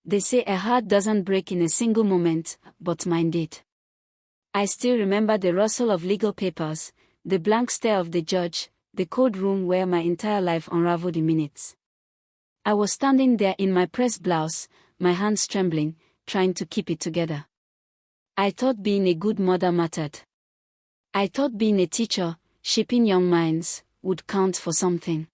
They say a heart doesn't break in a single moment, but mine did. I still remember the rustle of legal papers, the blank stare of the judge, the cold room where my entire life unraveled in minutes. I was standing there in my pressed blouse, my hands trembling, trying to keep it together. I thought being a good mother mattered. I thought being a teacher, shaping young minds, would count for something.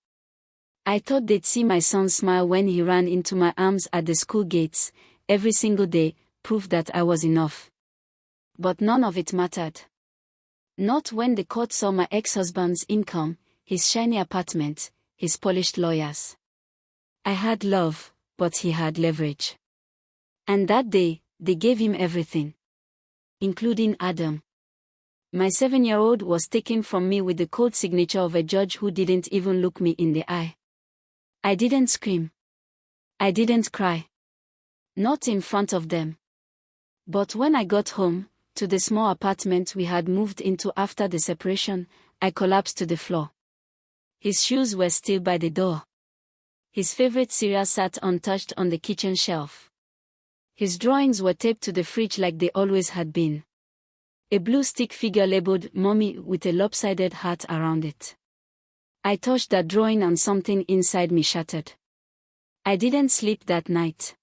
I thought they'd see my son smile when he ran into my arms at the school gates, every single day, proof that I was enough. But none of it mattered. Not when the court saw my ex-husband's income, his shiny apartment, his polished lawyers. I had love, but he had leverage. And that day, they gave him everything. Including Adam. My 7-year-old was taken from me with the cold signature of a judge who didn't even look me in the eye. I didn't scream. I didn't cry. Not in front of them. But when I got home, to the small apartment we had moved into after the separation, I collapsed to the floor. His shoes were still by the door. His favorite cereal sat untouched on the kitchen shelf. His drawings were taped to the fridge like they always had been. A blue stick figure labeled "Mommy" with a lopsided heart around it. I touched that drawing and something inside me shattered. I didn't sleep that night.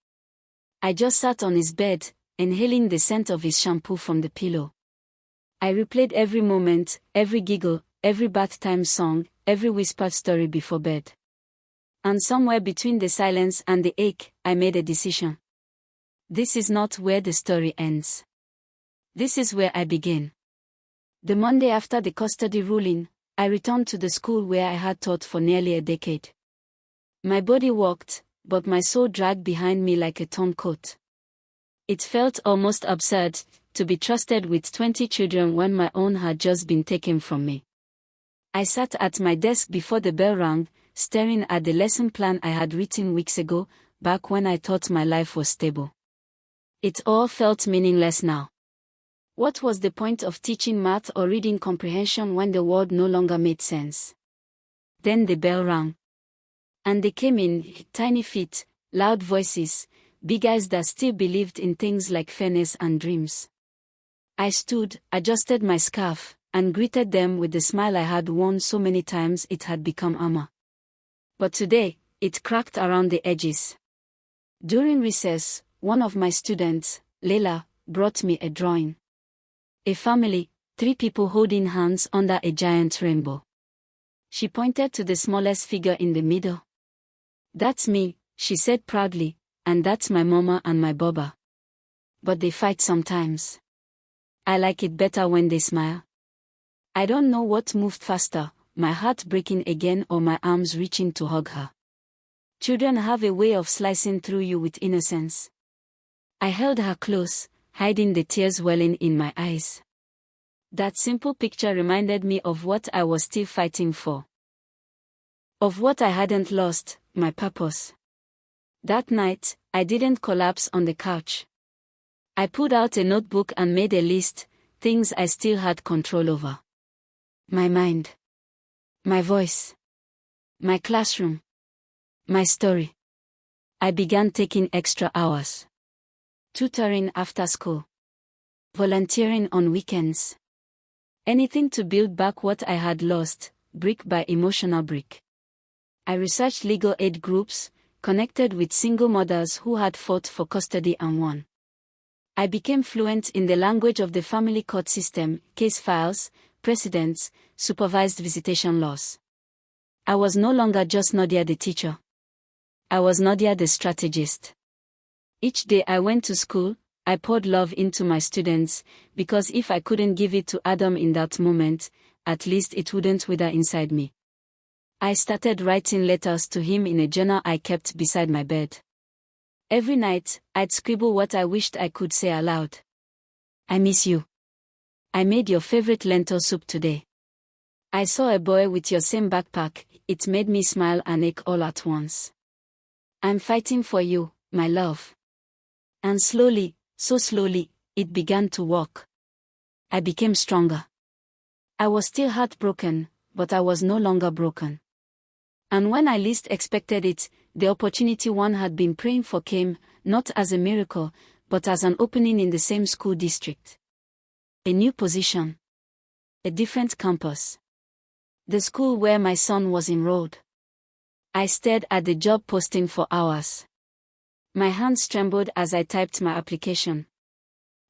I just sat on his bed, inhaling the scent of his shampoo from the pillow. I replayed every moment, every giggle, every bath time song, every whispered story before bed. And somewhere between the silence and the ache, I made a decision. This is not where the story ends. This is where I begin. The Monday after the custody ruling, I returned to the school where I had taught for nearly a decade. My body walked, but my soul dragged behind me like a torn coat. It felt almost absurd to be trusted with 20 children when my own had just been taken from me. I sat at my desk before the bell rang, staring at the lesson plan I had written weeks ago, back when I thought my life was stable. It all felt meaningless now. What was the point of teaching math or reading comprehension when the world no longer made sense? Then the bell rang. And they came in, tiny feet, loud voices, big eyes that still believed in things like fairness and dreams. I stood, adjusted my scarf, and greeted them with the smile I had worn so many times it had become armor. But today, it cracked around the edges. During recess, one of my students, Leila, brought me a drawing. A family, 3 people holding hands under a giant rainbow. She pointed to the smallest figure in the middle. "That's me," she said proudly, "and that's my mama and my baba. But they fight sometimes. I like it better when they smile." I don't know what moved faster, my heart breaking again or my arms reaching to hug her. Children have a way of slicing through you with innocence. I held her close, hiding the tears welling in my eyes. That simple picture reminded me of what I was still fighting for. Of what I hadn't lost, my purpose. That night, I didn't collapse on the couch. I pulled out a notebook and made a list, things I still had control over. My mind. My voice. My classroom. My story. I began taking extra hours. Tutoring after school. Volunteering on weekends. Anything to build back what I had lost, brick by emotional brick. I researched legal aid groups, connected with single mothers who had fought for custody and won. I became fluent in the language of the family court system, case files, precedents, supervised visitation laws. I was no longer just Nadia the teacher. I was Nadia the strategist. Each day I went to school, I poured love into my students, because if I couldn't give it to Adam in that moment, at least it wouldn't wither inside me. I started writing letters to him in a journal I kept beside my bed. Every night, I'd scribble what I wished I could say aloud. "I miss you. I made your favorite lentil soup today. I saw a boy with your same backpack, it made me smile and ache all at once. I'm fighting for you, my love." And slowly, so slowly, it began to work. I became stronger. I was still heartbroken, but I was no longer broken. And when I least expected it, the opportunity one had been praying for came, not as a miracle, but as an opening in the same school district. A new position. A different campus. The school where my son was enrolled. I stared at the job posting for hours. My hands trembled as I typed my application.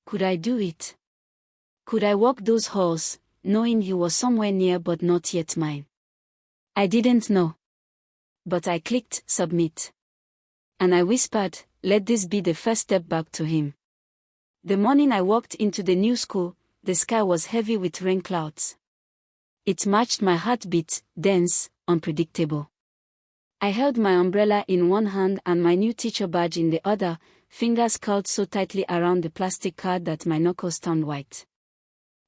Could I do it? Could I walk those halls, knowing he was somewhere near but not yet mine? I didn't know. But I clicked submit. And I whispered, let this be the first step back to him. The morning I walked into the new school, the sky was heavy with rain clouds. It matched my heartbeat, dense, unpredictable. I held my umbrella in one hand and my new teacher badge in the other, fingers curled so tightly around the plastic card that my knuckles turned white.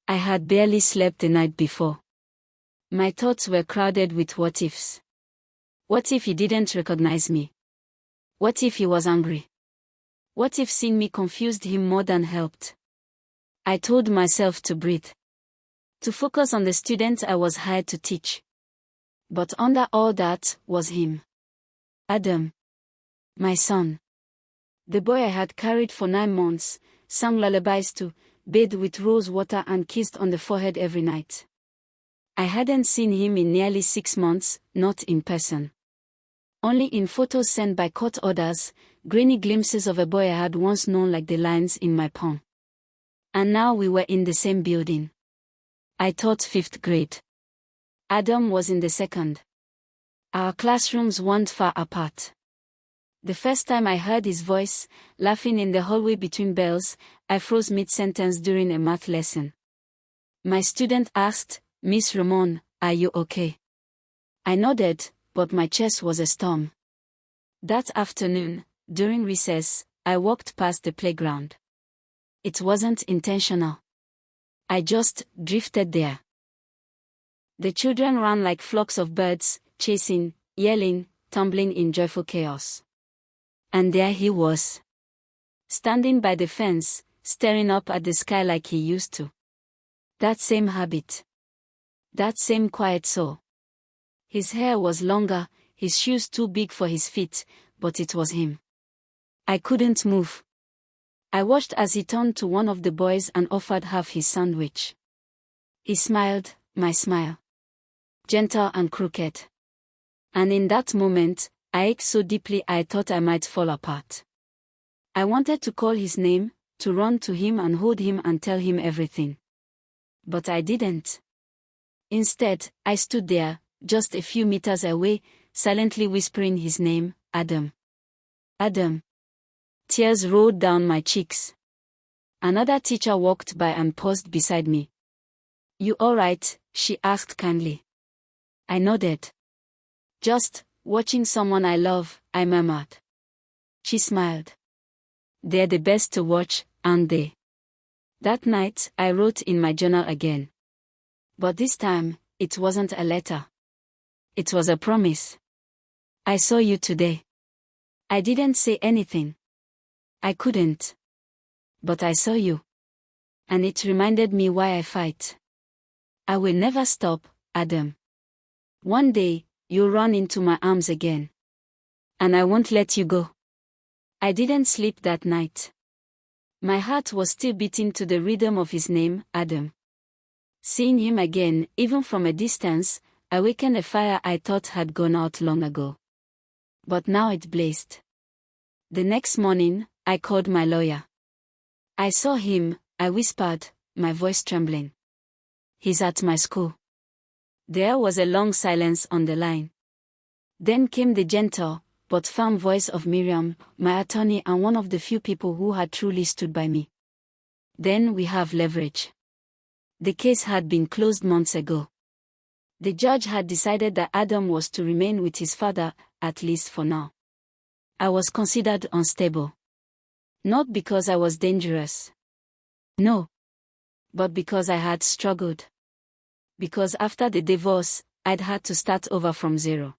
I had barely slept the night before. My thoughts were crowded with what ifs. What if he didn't recognize me? What if he was angry? What if seeing me confused him more than helped? I told myself to breathe. To focus on the student I was hired to teach. But under all that was him. Adam. My son. The boy I had carried for 9 months, sang lullabies to, bathed with rose water and kissed on the forehead every night. I hadn't seen him in nearly 6 months, not in person. Only in photos sent by court orders, grainy glimpses of a boy I had once known like the lines in my palm. And now we were in the same building. I taught 5th grade. Adam was in the 2nd. Our classrooms weren't far apart. The first time I heard his voice, laughing in the hallway between bells, I froze mid-sentence during a math lesson. My student asked, Miss Rahman, are you okay? I nodded, but my chest was a storm. That afternoon, during recess, I walked past the playground. It wasn't intentional. I just drifted there. The children ran like flocks of birds, chasing, yelling, tumbling in joyful chaos. And there he was. Standing by the fence, staring up at the sky like he used to. That same habit. That same quiet soul. His hair was longer, his shoes too big for his feet, but it was him. I couldn't move. I watched as he turned to one of the boys and offered half his sandwich. He smiled, my smile. Gentle and crooked. And in that moment, I ached so deeply I thought I might fall apart. I wanted to call his name, to run to him and hold him and tell him everything. But I didn't. Instead, I stood there, just a few meters away, silently whispering his name, Adam. Adam. Tears rolled down my cheeks. Another teacher walked by and paused beside me. You all right? She asked kindly. I nodded. Just watching someone I love, I murmured. She smiled. They're the best to watch, aren't they? That night, I wrote in my journal again. But this time, it wasn't a letter. It was a promise. I saw you today. I didn't say anything. I couldn't. But I saw you. And it reminded me why I fight. I will never stop, Adam. One day, you'll run into my arms again. And I won't let you go. I didn't sleep that night. My heart was still beating to the rhythm of his name, Adam. Seeing him again, even from a distance, awakened a fire I thought had gone out long ago. But now it blazed. The next morning, I called my lawyer. I saw him, I whispered, my voice trembling. He's at my school. There was a long silence on the line. Then came the gentle, but firm voice of Miriam, my attorney and one of the few people who had truly stood by me. Then we have leverage. The case had been closed months ago. The judge had decided that Adam was to remain with his father, at least for now. I was considered unstable. Not because I was dangerous. No. But because I had struggled. Because after the divorce, I'd had to start over from zero.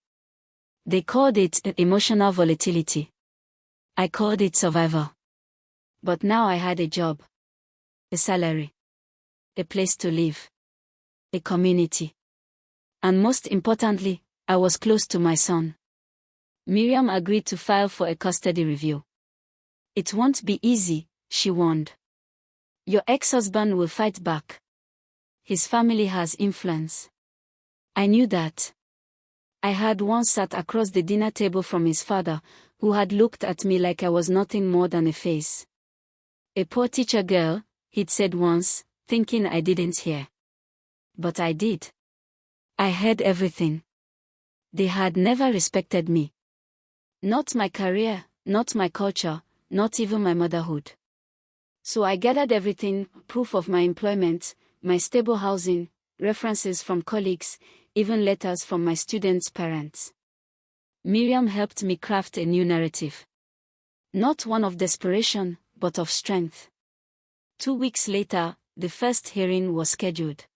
They called it emotional volatility. I called it survival. But now I had a job. A salary. A place to live. A community. And most importantly, I was close to my son. Miriam agreed to file for a custody review. It won't be easy, she warned. Your ex-husband will fight back. His family has influence. I knew that. I had once sat across the dinner table from his father, who had looked at me like I was nothing more than a face. A poor teacher girl, he'd said once, thinking I didn't hear. But I did. I heard everything. They had never respected me. Not my career, not my culture, not even my motherhood. So I gathered everything, proof of my employment, my stable housing, references from colleagues, even letters from my students' parents. Miriam helped me craft a new narrative. Not one of desperation, but of strength. 2 weeks later, the first hearing was scheduled.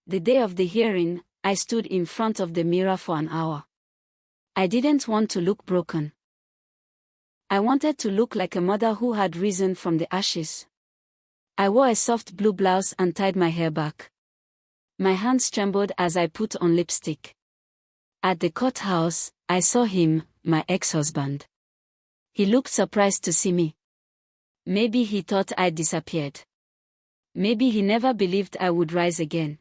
The day of the hearing, I stood in front of the mirror for an hour. I didn't want to look broken. I wanted to look like a mother who had risen from the ashes. I wore a soft blue blouse and tied my hair back. My hands trembled as I put on lipstick. At the courthouse, I saw him, my ex-husband. He looked surprised to see me. Maybe he thought I'd disappeared. Maybe he never believed I would rise again.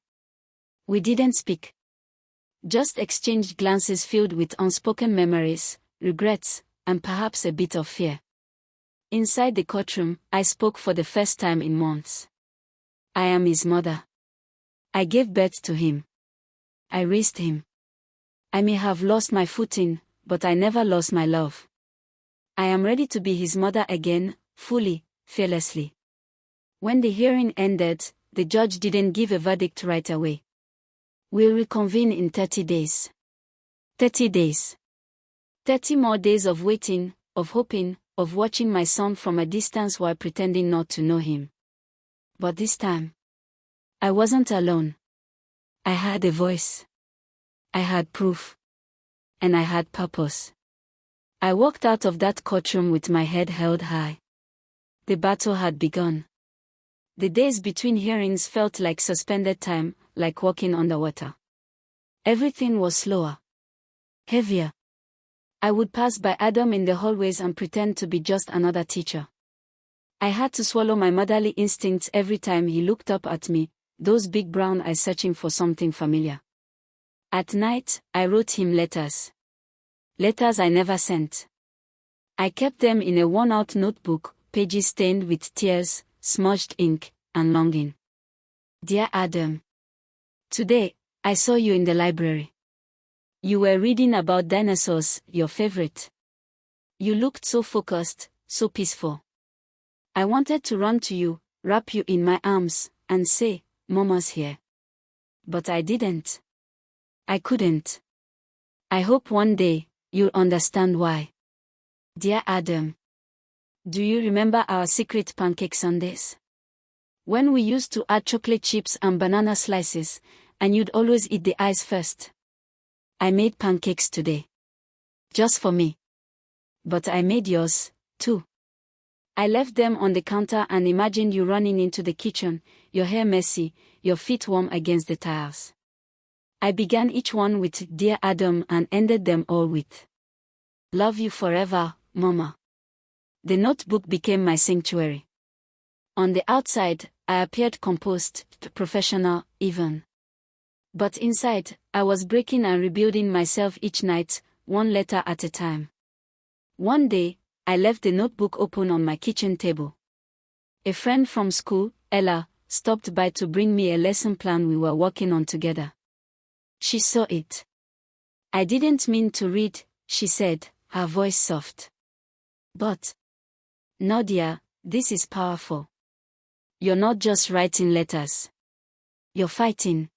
We didn't speak. Just exchanged glances filled with unspoken memories, regrets, and perhaps a bit of fear. Inside the courtroom, I spoke for the first time in months. I am his mother. I gave birth to him. I raised him. I may have lost my footing, but I never lost my love. I am ready to be his mother again, fully, fearlessly. When the hearing ended, the judge didn't give a verdict right away. We'll reconvene in 30 days. 30 days. 30 more days of waiting, of hoping, of watching my son from a distance while pretending not to know him. But this time, I wasn't alone. I had a voice. I had proof. And I had purpose. I walked out of that courtroom with my head held high. The battle had begun. The days between hearings felt like suspended time, like walking underwater. Everything was slower. Heavier. I would pass by Adam in the hallways and pretend to be just another teacher. I had to swallow my motherly instincts every time he looked up at me, those big brown eyes searching for something familiar. At night, I wrote him letters. Letters I never sent. I kept them in a worn-out notebook, pages stained with tears, smudged ink, and longing. Dear Adam. Today, I saw you in the library. You were reading about dinosaurs, your favorite. You looked so focused, so peaceful. I wanted to run to you, wrap you in my arms, and say, Mama's here. But I didn't. I couldn't. I hope one day, you'll understand why. Dear Adam. Do you remember our secret pancake Sundays? When we used to add chocolate chips and banana slices, and you'd always eat the ice first. I made pancakes today. Just for me. But I made yours, too. I left them on the counter and imagined you running into the kitchen, your hair messy, your feet warm against the tiles. I began each one with Dear Adam and ended them all with Love you forever, Mama. The notebook became my sanctuary. On the outside, I appeared composed, professional, even. But inside, I was breaking and rebuilding myself each night, one letter at a time. One day, I left the notebook open on my kitchen table. A friend from school, Ella, stopped by to bring me a lesson plan we were working on together. She saw it. I didn't mean to read, she said, her voice soft. But, Nadia, this is powerful. You're not just writing letters. You're fighting.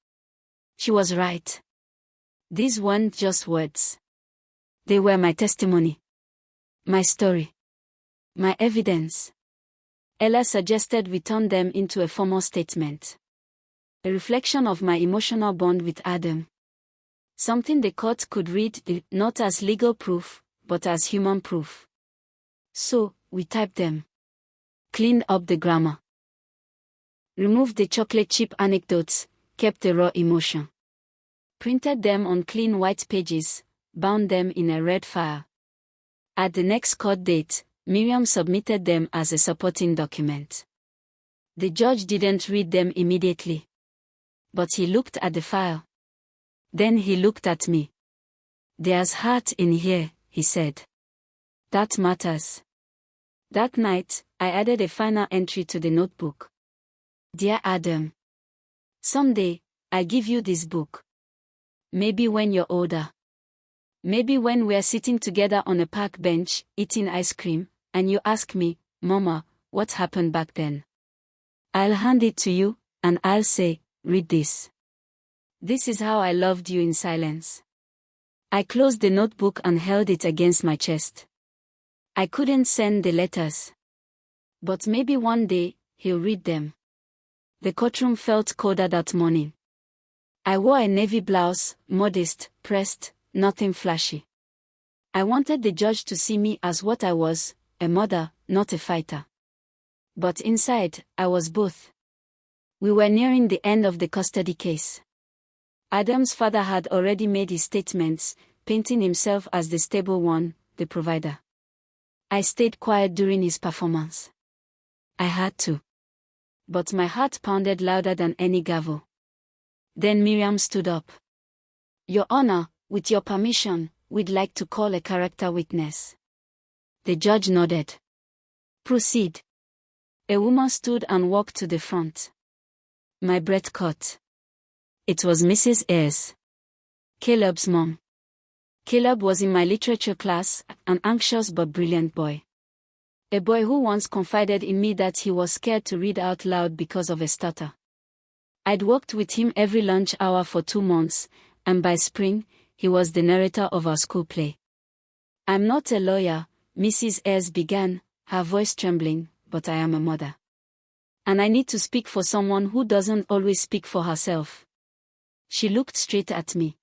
She was right. These weren't just words. They were my testimony. My story. My evidence. Ella suggested we turn them into a formal statement. A reflection of my emotional bond with Adam. Something the court could read, not as legal proof, but as human proof. So, we typed them. Cleaned up the grammar. Removed the chocolate chip anecdotes, kept the raw emotion. Printed them on clean white pages, bound them in a red file. At the next court date, Miriam submitted them as a supporting document. The judge didn't read them immediately. But he looked at the file. Then he looked at me. "There's heart in here," he said. "That matters." That night, I added a final entry to the notebook. "Dear Adam, someday, I'll give you this book. Maybe when you're older. Maybe when we're sitting together on a park bench, eating ice cream, and you ask me, 'Mama, what happened back then?' I'll hand it to you, and I'll say, 'Read this. This is how I loved you in silence.'" I closed the notebook and held it against my chest. I couldn't send the letters. But maybe one day, he'll read them. The courtroom felt colder that morning. I wore a navy blouse, modest, pressed, nothing flashy. I wanted the judge to see me as what I was, a mother, not a fighter. But inside, I was both. We were nearing the end of the custody case. Adam's father had already made his statements, painting himself as the stable one, the provider. I stayed quiet during his performance. I had to. But my heart pounded louder than any gavel. Then Miriam stood up. "Your Honor, with your permission, we'd like to call a character witness." The judge nodded. "Proceed." A woman stood and walked to the front. My breath caught. It was Mrs. Ayres, Caleb's mom. Caleb was in my literature class, an anxious but brilliant boy. A boy who once confided in me that he was scared to read out loud because of a stutter. I'd worked with him every lunch hour for 2 months, and by spring, he was the narrator of our school play. "I'm not a lawyer," Mrs. Ayres began, her voice trembling, "but I am a mother. And I need to speak for someone who doesn't always speak for herself." She looked straight at me.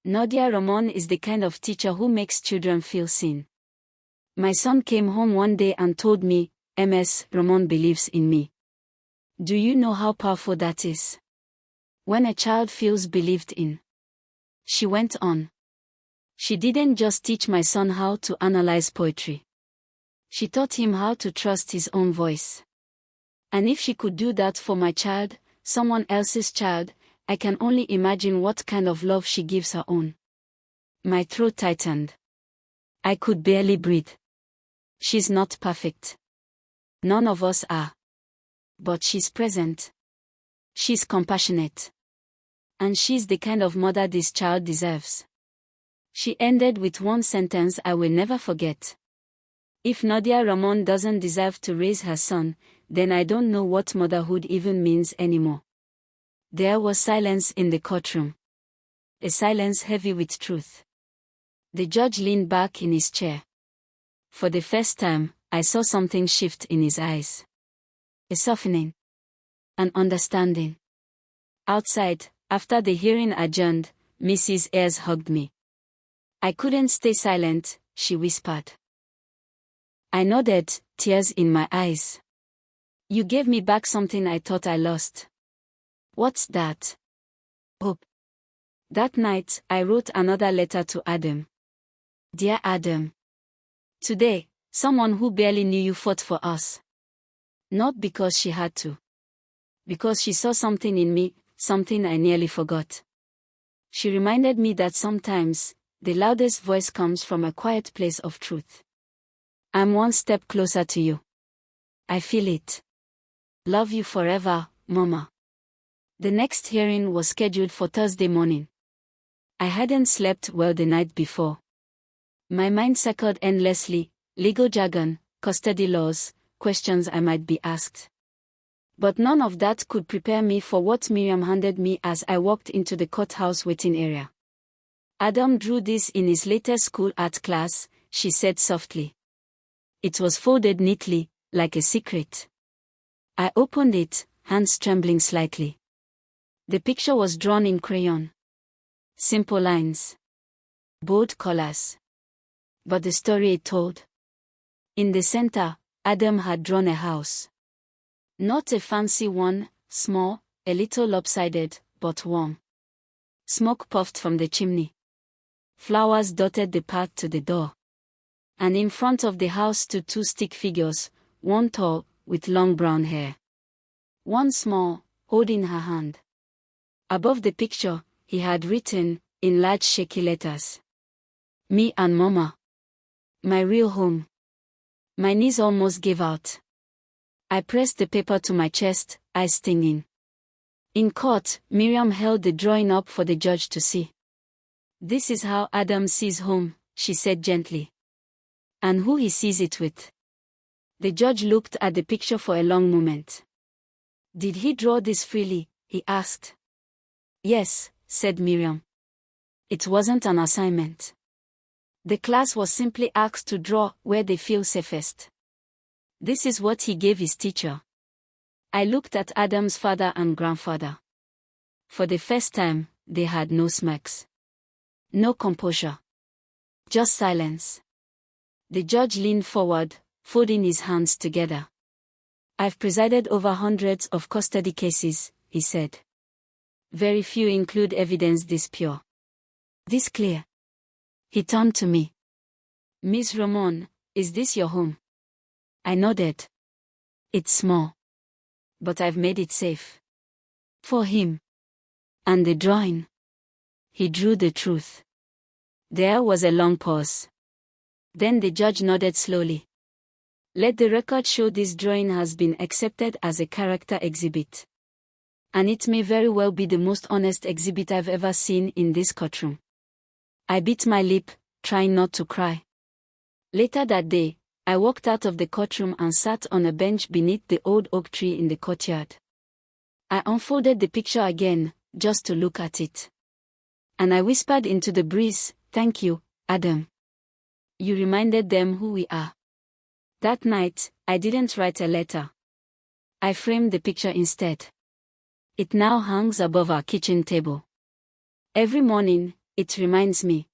"Nadia Rahman is the kind of teacher who makes children feel seen. My son came home one day and told me, 'Ms. Rahman believes in me.' Do you know how powerful that is? When a child feels believed in." She went on. "She didn't just teach my son how to analyze poetry. She taught him how to trust his own voice. And if she could do that for my child, someone else's child, I can only imagine what kind of love she gives her own." My throat tightened. I could barely breathe. She's not perfect. None of us are. But she's present. She's compassionate. And she's the kind of mother this child deserves. She ended with one sentence I will never forget. "If Nadia Rahman doesn't deserve to raise her son, then I don't know what motherhood even means anymore." There was silence in the courtroom. A silence heavy with truth. The judge leaned back in his chair. For the first time, I saw something shift in his eyes. A softening. An understanding. Outside, after the hearing adjourned, Mrs. Ayres hugged me. "I couldn't stay silent," she whispered. I nodded, tears in my eyes. "You gave me back something I thought I lost." "What's that?" "Hope." That night, I wrote another letter to Adam. "Dear Adam, today, someone who barely knew you fought for us. Not because she had to. Because she saw something in me, something I nearly forgot. She reminded me that sometimes, the loudest voice comes from a quiet place of truth. I'm one step closer to you. I feel it. Love you forever, Mama." The next hearing was scheduled for Thursday morning. I hadn't slept well the night before. My mind circled endlessly, legal jargon, custody laws, questions I might be asked. But none of that could prepare me for what Miriam handed me as I walked into the courthouse waiting area. "Adam drew this in his latest school art class," she said softly. It was folded neatly, like a secret. I opened it, hands trembling slightly. The picture was drawn in crayon. Simple lines. Bold colors. But the story it told. In the center, Adam had drawn a house. Not a fancy one, small, a little lopsided, but warm. Smoke puffed from the chimney. Flowers dotted the path to the door. And in front of the house stood two stick figures, one tall, with long brown hair. One small, holding her hand. Above the picture, he had written, in large shaky letters, "Me and Mama. My real home." My knees almost gave out. I pressed the paper to my chest, eyes stinging. In court, Miriam held the drawing up for the judge to see. "This is how Adam sees home," she said gently. "And who he sees it with." The judge looked at the picture for a long moment. "Did he draw this freely?" he asked. "Yes," said Miriam. "It wasn't an assignment. The class was simply asked to draw where they feel safest. This is what he gave his teacher." I looked at Adam's father and grandfather. For the first time, they had no smirks. No composure. Just silence. The judge leaned forward, folding his hands together. "I've presided over hundreds of custody cases," he said. "Very few include evidence this pure. This clear." He turned to me. "Miss Rahman, is this your home?" I nodded. "It's small. But I've made it safe. For him." "And the drawing?" He drew the truth. There was a long pause. Then the judge nodded slowly. "Let the record show this drawing has been accepted as a character exhibit. And it may very well be the most honest exhibit I've ever seen in this courtroom." I bit my lip, trying not to cry. Later that day, I walked out of the courtroom and sat on a bench beneath the old oak tree in the courtyard. I unfolded the picture again, just to look at it. And I whispered into the breeze, "Thank you, Adam. You reminded them who we are." That night, I didn't write a letter. I framed the picture instead. It now hangs above our kitchen table. Every morning, it reminds me.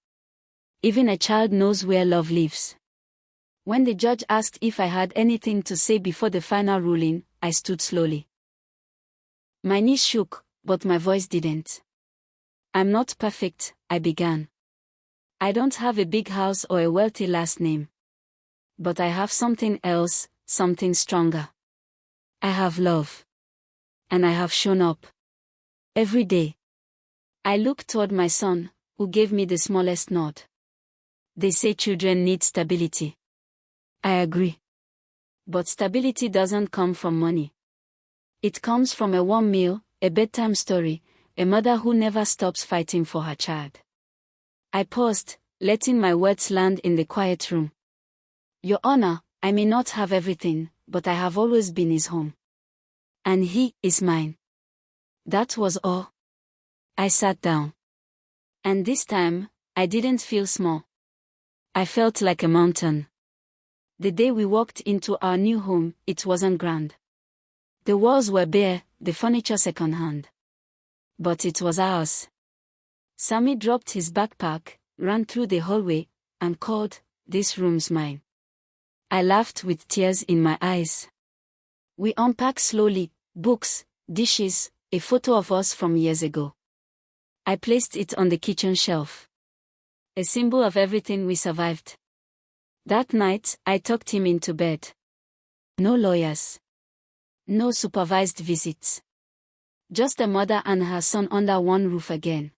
Even a child knows where love lives. When the judge asked if I had anything to say before the final ruling, I stood slowly. My knees shook, but my voice didn't. "I'm not perfect," I began. "I don't have a big house or a wealthy last name. But I have something else, something stronger. I have love. And I have shown up. Every day." I looked toward my son, who gave me the smallest nod. "They say children need stability." I agree. But stability doesn't come from money. It comes from a warm meal, a bedtime story, a mother who never stops fighting for her child. I paused, letting my words land in the quiet room. "Your Honor, I may not have everything, but I have always been his home. And he is mine." That was all. I sat down. And this time, I didn't feel small. I felt like a mountain. The day we walked into our new home, it wasn't grand. The walls were bare, the furniture secondhand. But it was ours. Sammy dropped his backpack, ran through the hallway, and called, "This room's mine." I laughed with tears in my eyes. We unpacked slowly, books, dishes, a photo of us from years ago. I placed it on the kitchen shelf. A symbol of everything we survived. That night, I tucked him into bed. No lawyers. No supervised visits. Just a mother and her son under one roof again.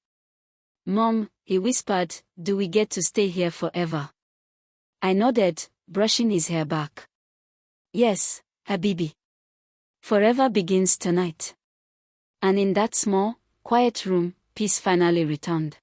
"Mom," he whispered, "do we get to stay here forever?" I nodded, brushing his hair back. "Yes, Habibi. Forever begins tonight." And in that small, quiet room, peace finally returned.